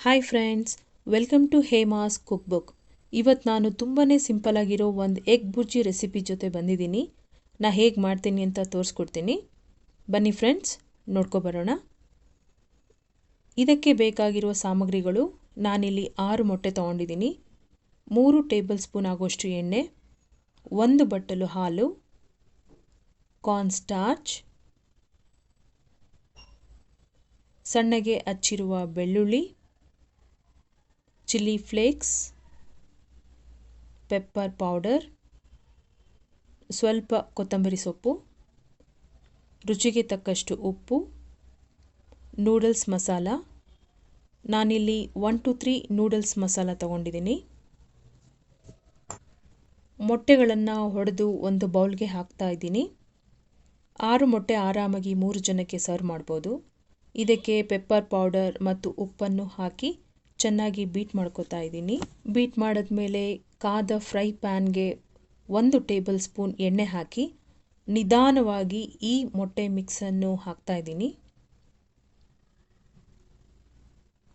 Hi friends, welcome to Hema's cookbook. ಇವತ್ತು ನಾನು ತುಂಬಾ ಸಿಂಪಲ್ ಆಗಿರೋ ಒಂದು ಎಗ್ ಬುರ್ಜಿ ರೆಸಿಪಿ ಜೊತೆ ಬಂದಿದ್ದೀನಿ. ನಾ ಹೇಗೆ ಮಾಡ್ತೀನಿ ಅಂತ ತೋರಿಸ್ಕೊಡ್ತೀನಿ. ಬನ್ನಿ ಫ್ರೆಂಡ್ಸ್, ನೋಡ್ಕೊಬರೋಣ. ಇದಕ್ಕೆ ಬೇಕಾಗಿರುವ ಸಾಮಗ್ರಿಗಳು, ನಾನಿಲ್ಲಿ 6 ಮೊಟ್ಟೆ ತೊಗೊಂಡಿದ್ದೀನಿ, 3 ಟೇಬಲ್ ಸ್ಪೂನ್ ಆಗೋಷ್ಟು ಎಣ್ಣೆ, 1 ಬಟ್ಟಲು ಹಾಲು, ಕಾರ್ನ್ಸ್ಟಾರ್ಚ್, ಸಣ್ಣಗೆ ಹಚ್ಚಿರುವ ಬೆಳ್ಳುಳ್ಳಿ, ಚಿಲ್ಲಿ ಫ್ಲೇಕ್ಸ್, ಪೆಪ್ಪರ್ ಪೌಡರ್, ಸ್ವಲ್ಪ ಕೊತ್ತಂಬರಿ ಸೊಪ್ಪು, ರುಚಿಗೆ ತಕ್ಕಷ್ಟು ಉಪ್ಪು, ನೂಡಲ್ಸ್ ಮಸಾಲ. ನಾನಿಲ್ಲಿ 1 to 3 ನೂಡಲ್ಸ್ ಮಸಾಲ ತಗೊಂಡಿದ್ದೀನಿ. ಮೊಟ್ಟೆಗಳನ್ನು ಹೊಡೆದು ಒಂದು ಬೌಲ್ಗೆ ಹಾಕ್ತಾ ಇದ್ದೀನಿ. 6 ಮೊಟ್ಟೆ ಆರಾಮಾಗಿ 3 ಜನಕ್ಕೆ ಸರ್ವ್ ಮಾಡ್ಬೋದು. ಇದಕ್ಕೆ ಪೆಪ್ಪರ್ ಪೌಡರ್ ಮತ್ತು ಉಪ್ಪನ್ನು ಹಾಕಿ ಚೆನ್ನಾಗಿ ಬೀಟ್ ಮಾಡ್ಕೊತಾ ಇದ್ದೀನಿ. ಬೀಟ್ ಮಾಡಿದ್ಮೇಲೆ ಕಾದ ಫ್ರೈ ಪ್ಯಾನ್ಗೆ 1 ಟೇಬಲ್ ಸ್ಪೂನ್ ಎಣ್ಣೆ ಹಾಕಿ ನಿಧಾನವಾಗಿ ಈ ಮೊಟ್ಟೆ ಮಿಕ್ಸನ್ನು ಹಾಕ್ತಾ ಇದ್ದೀನಿ.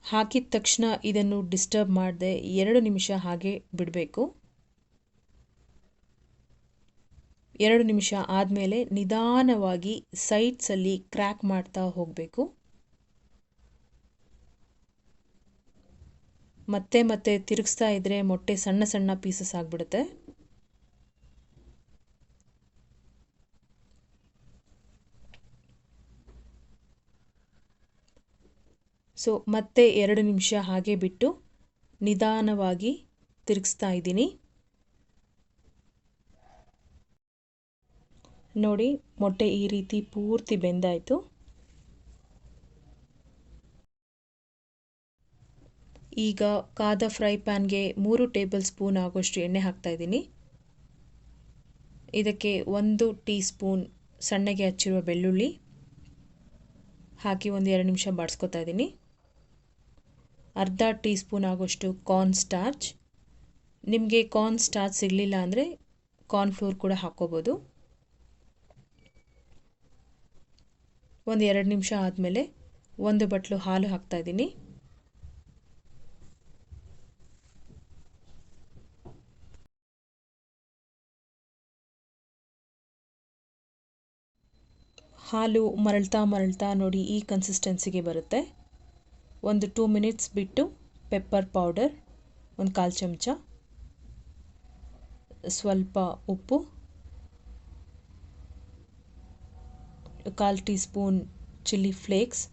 ಹಾಕಿದ ತಕ್ಷಣ ಇದನ್ನು ಡಿಸ್ಟರ್ಬ್ ಮಾಡದೆ 2 ನಿಮಿಷ ಹಾಗೆ ಬಿಡಬೇಕು. 2 ನಿಮಿಷ ಆದಮೇಲೆ ನಿಧಾನವಾಗಿ ಸೈಡ್ಸಲ್ಲಿ ಕ್ರ್ಯಾಕ್ ಮಾಡ್ತಾ ಹೋಗಬೇಕು. ಮತ್ತೆ ಮತ್ತೆ ತಿರುಗಿಸ್ತಾ ಇದ್ದರೆ ಮೊಟ್ಟೆ ಸಣ್ಣ ಸಣ್ಣ ಪೀಸಸ್ ಆಗಿಬಿಡುತ್ತೆ. ಸೊ ಮತ್ತೆ 2 ನಿಮಿಷ ಹಾಗೆ ಬಿಟ್ಟು ನಿಧಾನವಾಗಿ ತಿರುಗಿಸ್ತಾ ಇದ್ದೀನಿ. ನೋಡಿ, ಮೊಟ್ಟೆ ಈ ರೀತಿ ಪೂರ್ತಿ ಬೆಂದಾಯಿತು. ಈಗ ಕಾದ ಫ್ರೈ ಪ್ಯಾನ್ಗೆ 3 ಟೇಬಲ್ ಸ್ಪೂನ್ ಆಗೋಷ್ಟು ಎಣ್ಣೆ ಹಾಕ್ತಾ ಇದ್ದೀನಿ. ಇದಕ್ಕೆ 1 ಟೀ ಸ್ಪೂನ್ ಸಣ್ಣಗೆ ಹಚ್ಚಿರುವ ಬೆಳ್ಳುಳ್ಳಿ ಹಾಕಿ 1-2 ನಿಮಿಷ ಬಾಡಿಸ್ಕೊತಾ ಇದ್ದೀನಿ. ಅರ್ಧ ಟೀ ಸ್ಪೂನ್ ಆಗೋಷ್ಟು ಕಾರ್ನ್ಸ್ಟಾರ್ಚ್. ನಿಮಗೆ ಕಾರ್ನ್ಸ್ಟಾರ್ಚ್ ಸಿಗಲಿಲ್ಲ ಅಂದರೆ ಕಾರ್ನ್ಫ್ಲೋರ್ ಕೂಡ ಹಾಕ್ಕೋಬೋದು. 1-2 ನಿಮಿಷ ಆದಮೇಲೆ 1 ಬಟ್ಲು ಹಾಲು ಹಾಕ್ತಾ ಇದ್ದೀನಿ. ಹಾಲು ಮರಳ್ತಾ ನೋಡಿ ಈ ಕನ್ಸಿಸ್ಟೆನ್ಸಿಗೆ ಬರುತ್ತೆ. 2 ಮಿನಿಟ್ಸ್ ಬಿಟ್ಟು ಪೆಪ್ಪರ್ ಪೌಡರ್ 1/4 ಚಮಚ, ಸ್ವಲ್ಪ ಉಪ್ಪು, 1/4 teaspoon chilli flakes,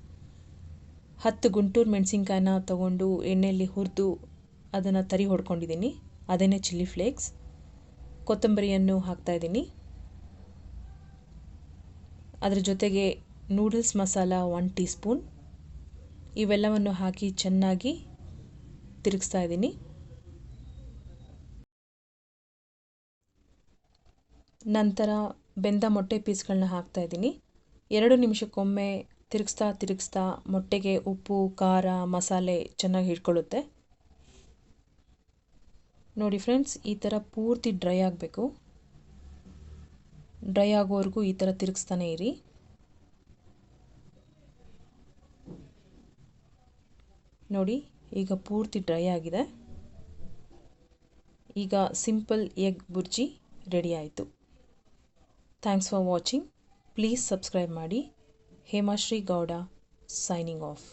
10 Guntur ಮೆಣಸಿನ್ಕಾಯಿನ ತಗೊಂಡು ಎಣ್ಣೆಯಲ್ಲಿ ಹುರಿದು ಅದನ್ನು ತರಿ ಹೊಡ್ಕೊಂಡಿದ್ದೀನಿ, ಅದೇನೇ ಚಿಲ್ಲಿ ಫ್ಲೇಕ್ಸ್. ಕೊತ್ತಂಬರಿಯನ್ನು ಹಾಕ್ತಾಯಿದ್ದೀನಿ. ಅದರ ಜೊತೆಗೆ ನೂಡಲ್ಸ್ ಮಸಾಲ 1 ಟೀ ಸ್ಪೂನ್. ಇವೆಲ್ಲವನ್ನು ಹಾಕಿ ಚೆನ್ನಾಗಿ ತಿರುಗಿಸ್ತಾ ಇದ್ದೀನಿ. ನಂತರ ಬೆಂದ ಮೊಟ್ಟೆ ಪೀಸ್ಗಳನ್ನ ಹಾಕ್ತಾ ಇದ್ದೀನಿ. 2 ನಿಮಿಷಕ್ಕೊಮ್ಮೆ ತಿರುಗಿಸ್ತಾ ಮೊಟ್ಟೆಗೆ ಉಪ್ಪು, ಖಾರ, ಮಸಾಲೆ ಚೆನ್ನಾಗಿ ಹಿಡ್ಕೊಳ್ಳುತ್ತೆ. ನೋಡಿ ಫ್ರೆಂಡ್ಸ್, ಈ ಥರ ಪೂರ್ತಿ ಡ್ರೈ ಆಗಬೇಕು. ಡ್ರೈ ಆಗೋವರೆಗೂ ಈ ಥರ ತಿರುಗಿಸ್ತಾನೆ ಇರಿ. ನೋಡಿ, ಈಗ ಪೂರ್ತಿ ಡ್ರೈ ಆಗಿದೆ. ಈಗ ಸಿಂಪಲ್ ಎಗ್ ಬುರ್ಜಿ ರೆಡಿ ಆಯಿತು. Thanks for watching. Please subscribe ಮಾಡಿ. ಹೇಮಾಶ್ರೀ ಗೌಡ ಸೈನಿಂಗ್ ಆಫ್.